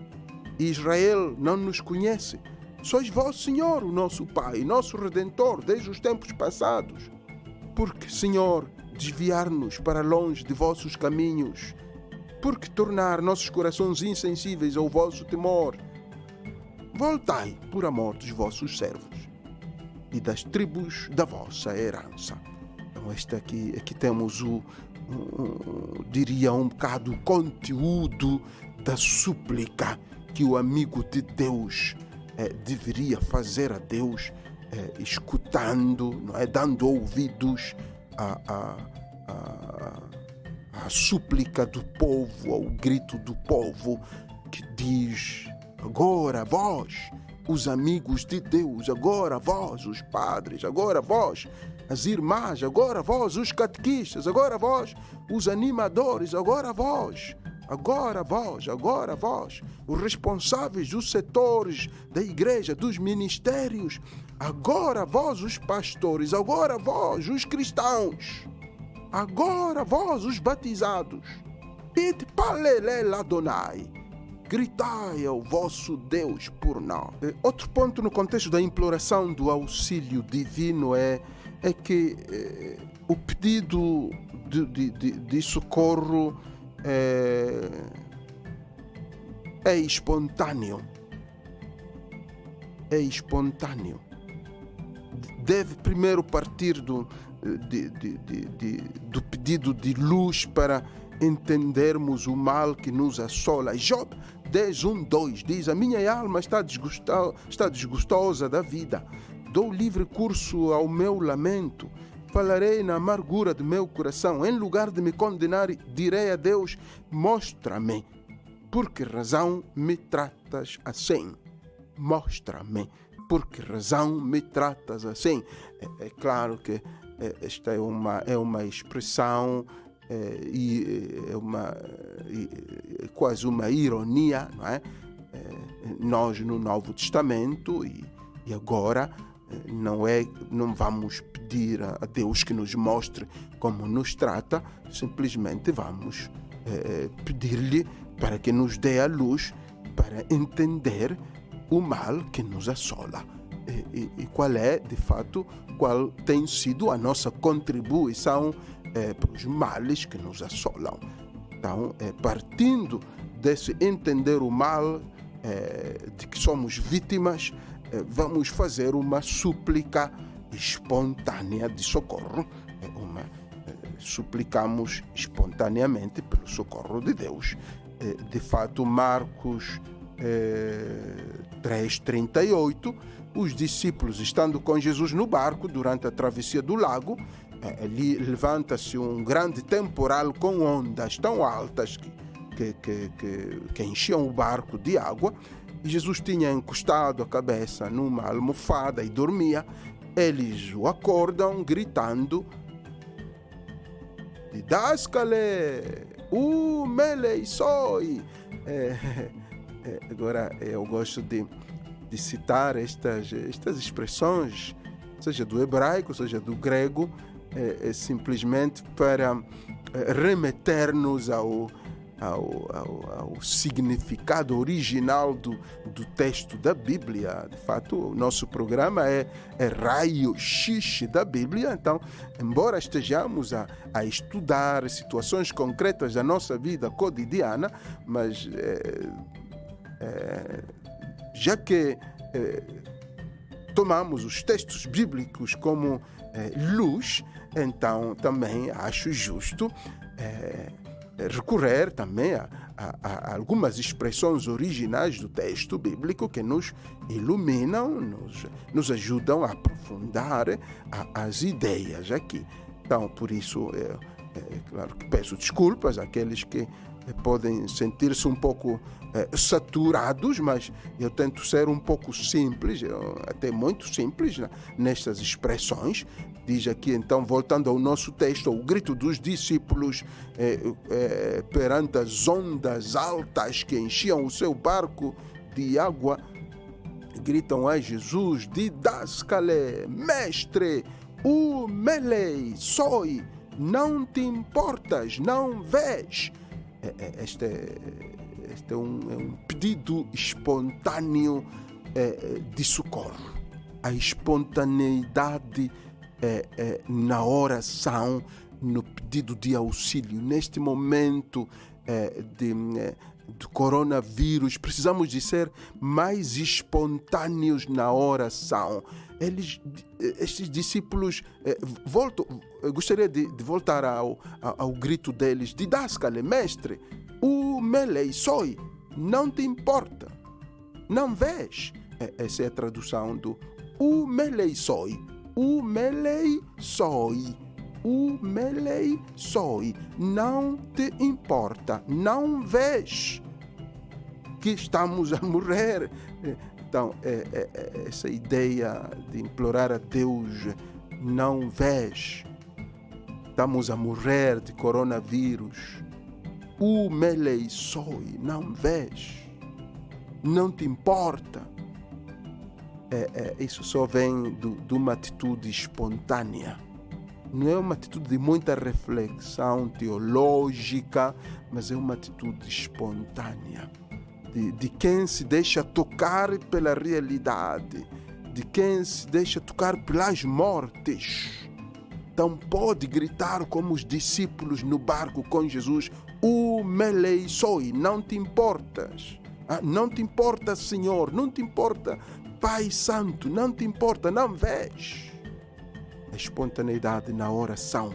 e Israel não nos conhece. Sois vós, Senhor, o nosso Pai, nosso Redentor, desde os tempos passados. Porque, Senhor, desviar-nos para longe de vossos caminhos? Porque tornar nossos corações insensíveis ao vosso temor? Voltai por amor dos vossos servos e das tribos da vossa herança. Então, aqui temos diria um bocado o conteúdo da súplica que o amigo de Deus deveria fazer a Deus, escutando, não é? Dando ouvidos à súplica do povo, ao grito do povo que diz: agora vós, os amigos de Deus, agora vós, os padres, agora vós, as irmãs, agora vós, os catequistas, agora vós, os animadores, agora vós, os responsáveis dos setores da igreja, dos ministérios, agora vós, os pastores, agora vós, os cristãos, agora vós, os batizados, Hitpalel Adonai, gritai ao vosso Deus por nós. Outro ponto no contexto da imploração do auxílio divino é que o pedido de socorro é espontâneo. É espontâneo. Deve primeiro partir do pedido de luz para entendermos o mal que nos assola. Job 10:1-2 diz: a minha alma está desgostosa da vida. Dou livre curso ao meu lamento. Falarei na amargura do meu coração. Em lugar de me condenar, direi a Deus: mostra-me por que razão me tratas assim. Mostra-me por que razão me tratas assim. É claro que esta é uma expressão e é quase uma ironia, não é? Nós no Novo Testamento e agora não vamos pedir a Deus que nos mostre como nos trata, simplesmente vamos pedir-lhe para que nos dê a luz para entender o mal que nos assola e qual tem sido a nossa contribuição para os males que nos assolam. Então, partindo desse entender o mal de que somos vítimas, vamos fazer uma súplica espontânea de socorro. Suplicamos espontaneamente pelo socorro de Deus. De fato, Marcos 3:38, os discípulos, estando com Jesus no barco durante a travessia do lago, ali levanta-se um grande temporal com ondas tão altas que enchiam o barco de água. E Jesus tinha encostado a cabeça numa almofada e dormia. Eles o acordam gritando: didascale, meleisoi. Agora, eu gosto de citar estas expressões, seja do hebraico, seja do grego, simplesmente para remeter-nos ao significado original do texto da Bíblia. De fato, o nosso programa é raio-x da Bíblia. Então, embora estejamos a estudar situações concretas da nossa vida cotidiana, mas já que tomamos os textos bíblicos como luz, então também acho justo recorrer também a algumas expressões originais do texto bíblico que nos iluminam, nos ajudam a aprofundar as ideias aqui. Então, por isso, claro que peço desculpas àqueles que podem sentir-se um pouco saturados, mas eu tento ser um pouco simples, até muito simples nestas expressões. Diz aqui, então, voltando ao nosso texto, o grito dos discípulos perante as ondas altas que enchiam o seu barco de água, gritam a Jesus: didascale, mestre, melei, soi, não te importas, não vês. Este é um pedido espontâneo de socorro. A espontaneidade na oração, no pedido de auxílio. Neste momento do coronavírus, precisamos de ser mais espontâneos na oração. Estes discípulos eu gostaria de voltar ao grito deles: didascale, mestre, melei soi, não te importa, não vês. Essa é a tradução do melei soi, melei soi, melei soi, não te importa, não vês que estamos a morrer. Então, essa ideia de implorar a Deus: não vês, estamos a morrer de coronavírus, melei soi, não vês, não te importa. Isso só vem de uma atitude espontânea. Não é uma atitude de muita reflexão teológica, mas é uma atitude espontânea. De quem se deixa tocar pela realidade, de quem se deixa tocar pelas mortes. Então pode gritar como os discípulos no barco com Jesus: melei soi, não te importas. Não te importa, Senhor, não te importa, Pai Santo, não te importa, não vês. A espontaneidade na oração.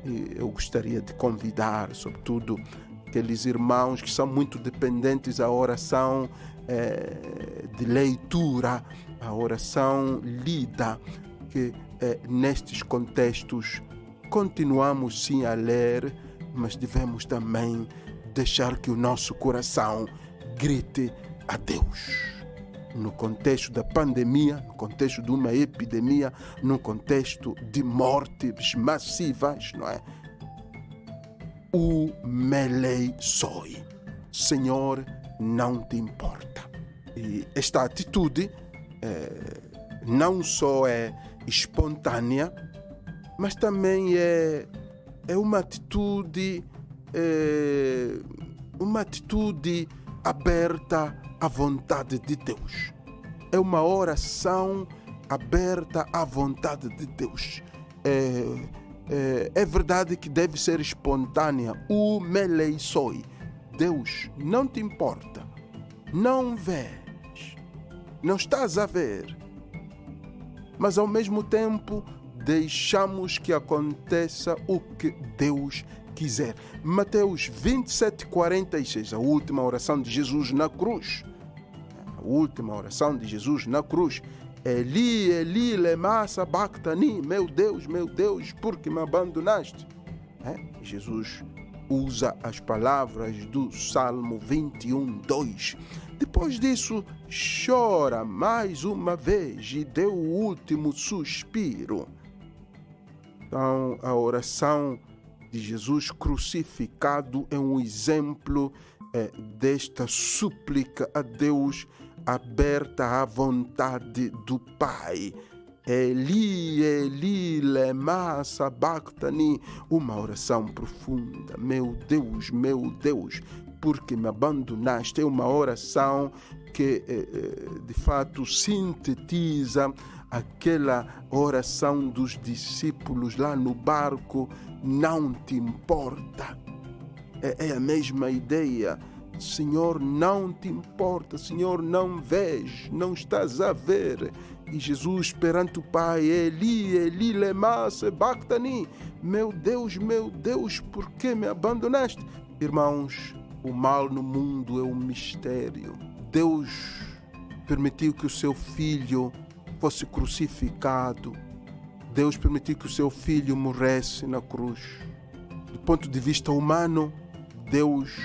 E eu gostaria de convidar, sobretudo, aqueles irmãos que são muito dependentes da oração de leitura, a oração lida, que nestes contextos continuamos sim a ler, mas devemos também deixar que o nosso coração grite a Deus. No contexto da pandemia, no contexto de uma epidemia, no contexto de mortes massivas, não é? Melei soi, Senhor, não te importa. E esta atitude não só é espontânea, mas também é uma atitude aberta à vontade de Deus. É uma oração aberta à vontade de Deus. É verdade que deve ser espontânea. Melei soi. Deus, não te importa. Não vês. Não estás a ver. Mas ao mesmo tempo deixamos que aconteça o que Deus quiser. Mateus 27:46, a última oração de Jesus na cruz. A última oração de Jesus na cruz. Eli, Eli, lema sabachthani, meu Deus, por que me abandonaste? Jesus usa as palavras do Salmo 21:2. Depois disso, chora mais uma vez e deu o último suspiro. Então, a oração de Jesus crucificado é um exemplo desta súplica a Deus aberta à vontade do Pai. Eli, Eli, lema sabachthani, uma oração profunda. Meu Deus, por que me abandonaste? É uma oração que de fato sintetiza aquela oração dos discípulos lá no barco. Não te importa? É a mesma ideia. Senhor, não te importa, Senhor, não vês, não estás a ver. E Jesus perante o Pai, Eli, Eli, lema sabachthani, meu Deus, por que me abandonaste? Irmãos, o mal no mundo é um mistério. Deus permitiu que o seu filho fosse crucificado. Deus permitiu que o seu filho morresse na cruz. Do ponto de vista humano, Deus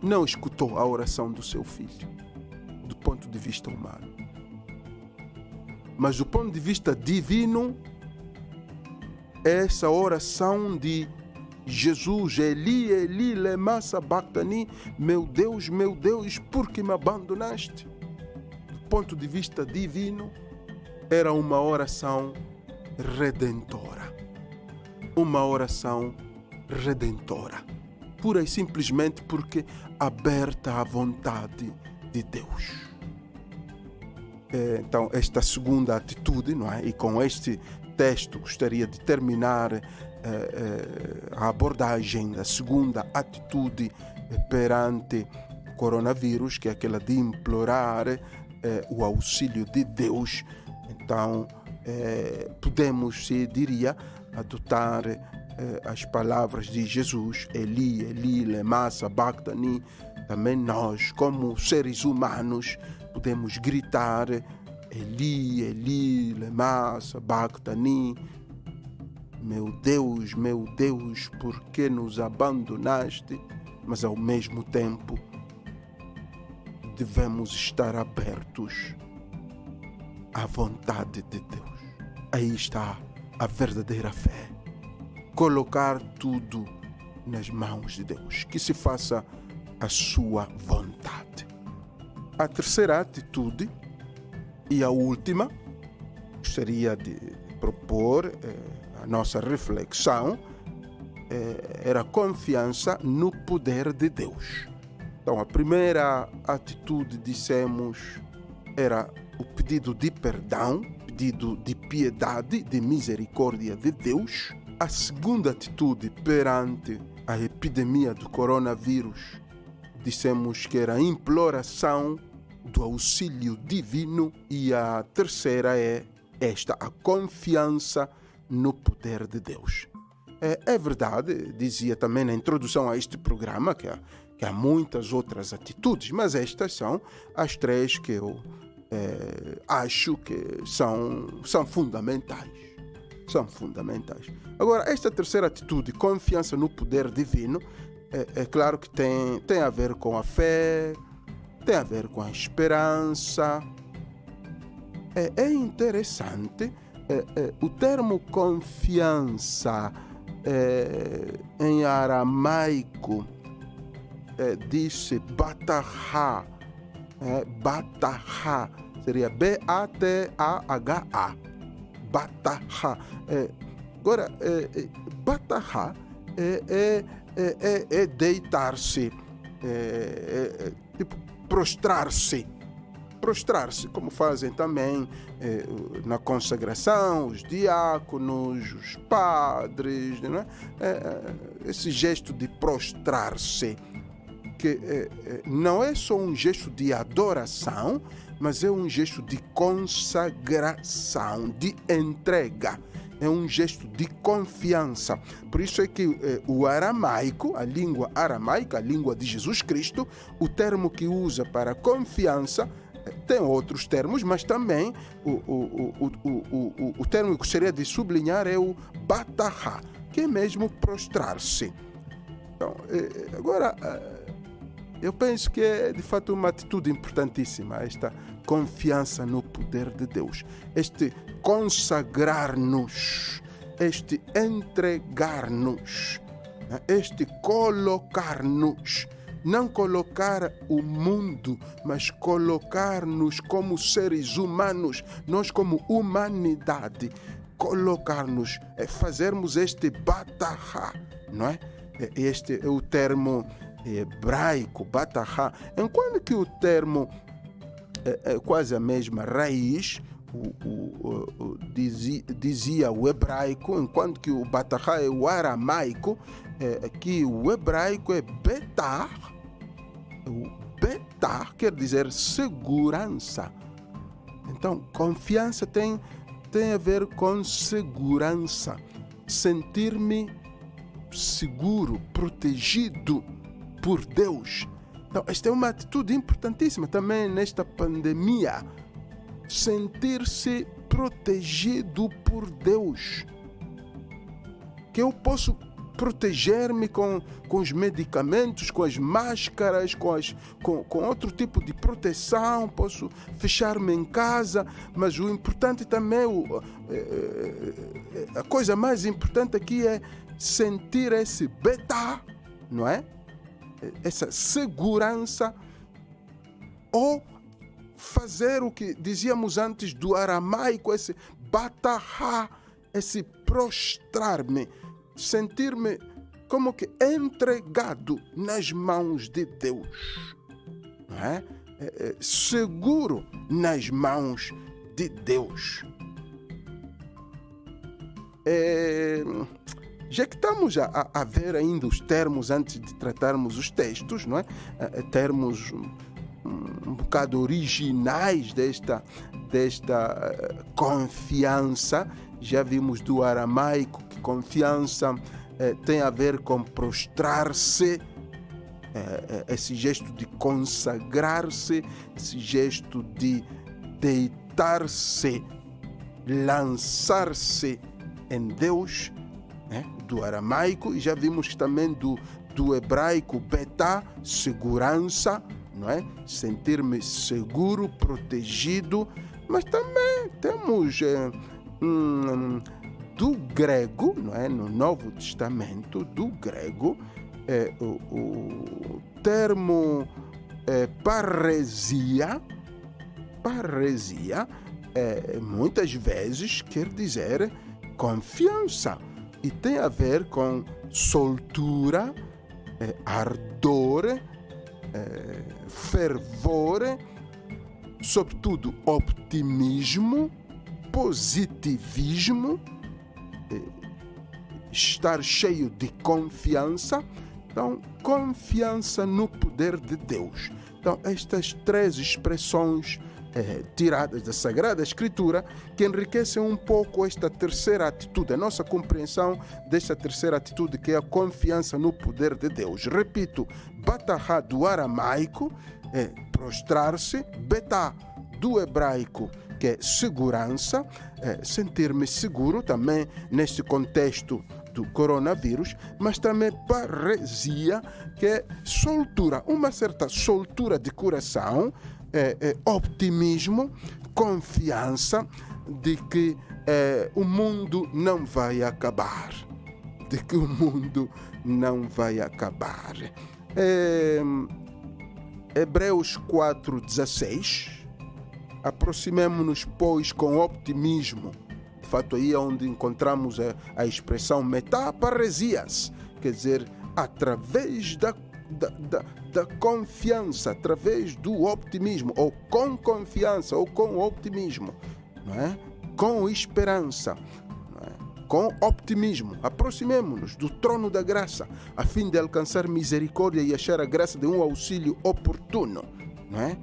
não escutou a oração do seu filho, do ponto de vista humano. Mas do ponto de vista divino, essa oração de Jesus, Eli, Eli, lema sabachthani, meu Deus, por que me abandonaste? Do ponto de vista divino, era uma oração redentora. Uma oração redentora. Pura e simplesmente porque aberta à vontade de Deus. Então, esta segunda atitude, não é? E com este texto gostaria de terminar a abordagem da segunda atitude perante o coronavírus, que é aquela de implorar o auxílio de Deus. Então, podemos, se diria, adotar as palavras de Jesus, Eli, Eli, lema sabachthani. Também nós, como seres humanos, podemos gritar Eli, Eli, lema sabachthani. Meu Deus, por que nos abandonaste? Mas ao mesmo tempo devemos estar abertos à vontade de Deus. Aí está a verdadeira fé. Colocar tudo nas mãos de Deus. Que se faça a sua vontade. A terceira atitude e a última, gostaria de propor a nossa reflexão, era a confiança no poder de Deus. Então, a primeira atitude, dissemos, era o pedido de perdão, pedido de piedade, de misericórdia de Deus. A segunda atitude perante a epidemia do coronavírus, dissemos que era a imploração do auxílio divino. E a terceira é esta, a confiança no poder de Deus. É verdade, dizia também na introdução a este programa, que há muitas outras atitudes, mas estas são as três que eu acho que são fundamentais. São fundamentais. Agora, esta terceira atitude, confiança no poder divino, é claro que tem a ver com a fé, tem a ver com a esperança. É interessante, o termo confiança em aramaico diz-se batahá. Batahá seria B-A-T-A-H-A. Batahá. Agora, batahá é deitar-se, tipo prostrar-se, como fazem também na consagração os diáconos, os padres, né? Esse gesto de prostrar-se, que não é só um gesto de adoração, mas é um gesto de consagração, de entrega. É um gesto de confiança. Por isso é que o aramaico, a língua aramaica, a língua de Jesus Cristo, o termo que usa para confiança, tem outros termos, mas também o termo que gostaria de sublinhar é o batahá, que é mesmo prostrar-se. Então, agora, eu penso que é de fato uma atitude importantíssima, esta confiança no poder de Deus, este consagrar-nos este entregar-nos, este colocar-nos. Não colocar o mundo, mas colocar-nos como seres humanos, nós como humanidade. Colocar-nos, fazermos este batahá, não é? Este é o termo hebraico, batahá. Enquanto que o termo é quase a mesma raiz, dizia o hebraico, enquanto que o batahá é o aramaico, aqui o hebraico é betar. O betar quer dizer segurança. Então, confiança tem a ver com segurança. Sentir-me seguro, protegido por Deus. Então, esta é uma atitude importantíssima também nesta pandemia. Sentir-se protegido por Deus. Que eu posso proteger-me com os medicamentos, com as máscaras, com outro tipo de proteção, posso fechar-me em casa, mas o importante também, a coisa mais importante aqui é sentir esse betá, não é? Essa segurança, ou fazer o que dizíamos antes do aramaico, esse batahá, esse prostrar-me, sentir-me como que entregado nas mãos de Deus, não é? Seguro nas mãos de Deus. Já que estamos a ver ainda os termos antes de tratarmos os textos, não é? Termos um bocado originais desta confiança. Já vimos do aramaico que confiança tem a ver com prostrar-se, esse gesto de consagrar-se, esse gesto de deitar-se, lançar-se em Deus, do aramaico. E já vimos também do hebraico betá, segurança, não é? Sentir-me seguro, protegido. Mas também temos do grego, não é? No Novo Testamento, do grego, o termo paresia, muitas vezes quer dizer confiança e tem a ver com soltura, ardor, fervor, sobretudo optimismo, positivismo, estar cheio de confiança. Então, confiança no poder de Deus. Então, estas três expressões tiradas da Sagrada Escritura que enriquecem um pouco esta terceira atitude, a nossa compreensão desta terceira atitude, que é a confiança no poder de Deus. Repito, batahá do aramaico é prostrar-se, betá do hebraico, que é segurança, sentir-me seguro também neste contexto do coronavírus, mas também paresia, que é soltura, uma certa soltura de coração, optimismo, confiança de que o mundo não vai acabar, Hebreus 4:16, aproximemo-nos, pois, com optimismo. De fato, aí é onde encontramos a expressão metaparesias, quer dizer, através da confiança, através do optimismo, ou com confiança, ou com optimismo, não é? Com esperança, não é? Com optimismo, aproximemo-nos do trono da graça, a fim de alcançar misericórdia e achar a graça de um auxílio oportuno, não é?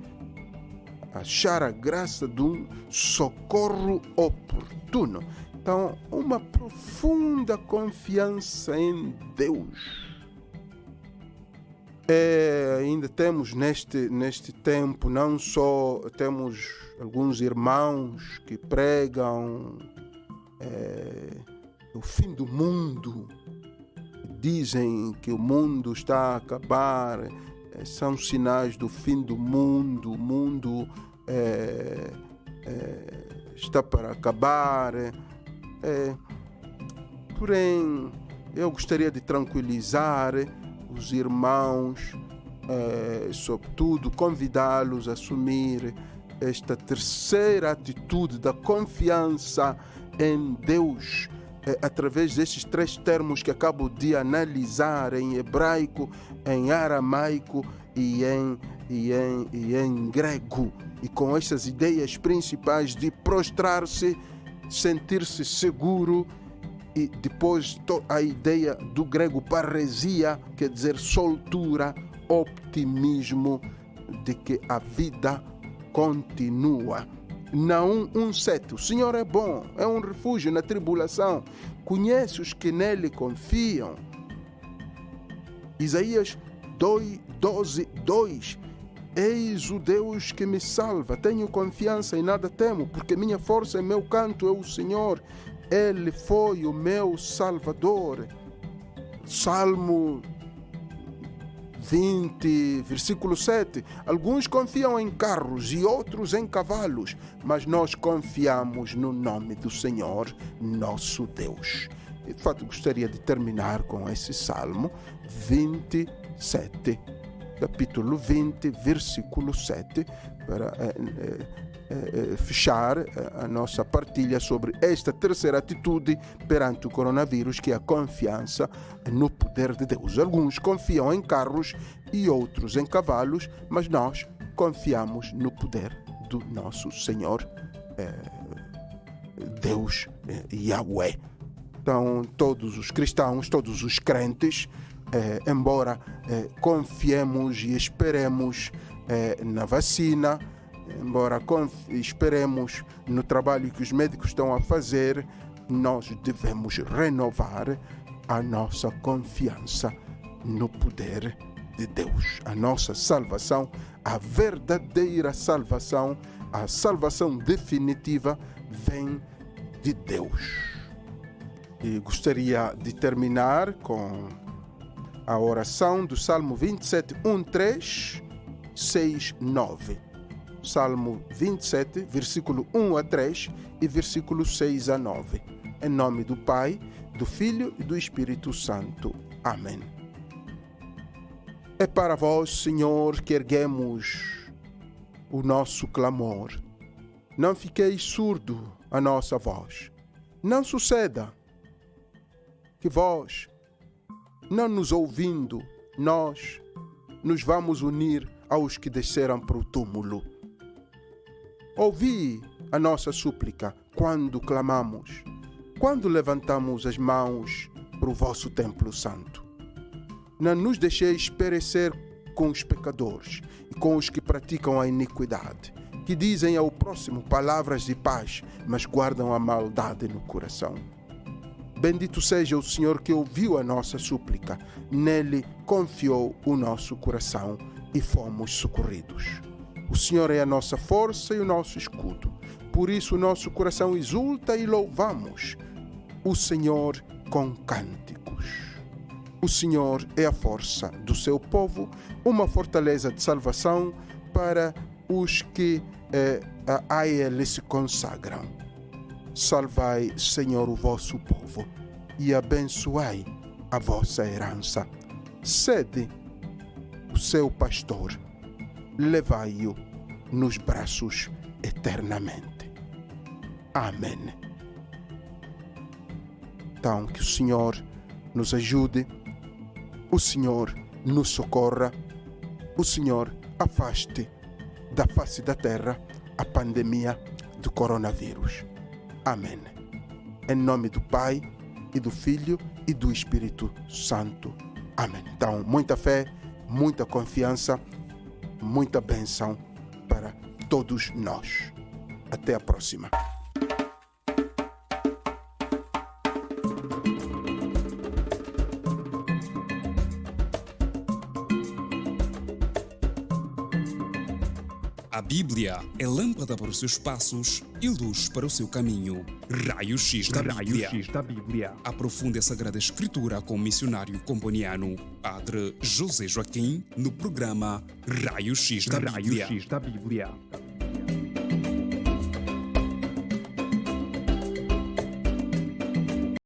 Achar a graça de um socorro oportuno. Então, uma profunda confiança em Deus. Ainda temos neste tempo, não só temos alguns irmãos que pregam o fim do mundo, dizem que o mundo está a acabar, são sinais do fim do mundo, o mundo está para acabar. Porém, eu gostaria de tranquilizar os irmãos, sobretudo convidá-los a assumir esta terceira atitude da confiança em Deus, através destes três termos que acabo de analisar em hebraico, em aramaico e em grego, e com estas ideias principais de prostrar-se, sentir-se seguro, e depois a ideia do grego paresia, quer dizer soltura, optimismo de que a vida continua. Naum 1:7, o Senhor é bom, é um refúgio na tribulação, conhece os que nele confiam. Isaías 12:2, eis o Deus que me salva, tenho confiança e nada temo, porque minha força e meu canto é o Senhor, Ele foi o meu Salvador. Salmo 20, versículo 7. Alguns confiam em carros e outros em cavalos, mas nós confiamos no nome do Senhor, nosso Deus. E, de fato, gostaria de terminar com esse Salmo 27, capítulo 20, versículo 7, para fechar a nossa partilha sobre esta terceira atitude perante o coronavírus, que é a confiança no poder de Deus. Alguns confiam em carros e outros em cavalos, mas nós confiamos no poder do nosso Senhor Deus, Yahweh. Então, todos os cristãos, todos os crentes, embora confiemos e esperemos na vacina, embora esperemos no trabalho que os médicos estão a fazer, nós devemos renovar a nossa confiança no poder de Deus. A nossa salvação, a verdadeira salvação, a salvação definitiva vem de Deus. E gostaria de terminar com a oração do Salmo 27, 1, 3, 6, 9. Salmo 27, versículo 1 a 3 e versículo 6 a 9. Em nome do Pai, do Filho e do Espírito Santo. Amém. É para vós, Senhor, que erguemos o nosso clamor. Não fiqueis surdo à nossa voz. Não suceda que vós, não nos ouvindo, nós nos vamos unir aos que desceram para o túmulo. Ouvi a nossa súplica quando clamamos, quando levantamos as mãos para o vosso templo santo. Não nos deixeis perecer com os pecadores e com os que praticam a iniquidade, que dizem ao próximo palavras de paz, mas guardam a maldade no coração. Bendito seja o Senhor que ouviu a nossa súplica, nele confiou o nosso coração e fomos socorridos. O Senhor é a nossa força e o nosso escudo. Por isso o nosso coração exulta e louvamos o Senhor com cânticos. O Senhor é a força do seu povo, uma fortaleza de salvação para os que a Ele se consagram. Salvai, Senhor, o vosso povo e abençoai a vossa herança. Sede o seu pastor, levai-o nos braços eternamente. Amém. Então, que o Senhor nos ajude, o Senhor nos socorra, o Senhor afaste da face da terra a pandemia do coronavírus. Amém. Em nome do Pai, e do Filho, e do Espírito Santo. Amém. Então, muita fé, muita confiança, muita bênção para todos nós. Até a próxima. A Bíblia é lâmpada para os seus passos e luz para o seu caminho. Raio X da Bíblia. Aprofunde a Sagrada Escritura com o missionário comboniano Padre José Joaquim no programa Raio X da Bíblia.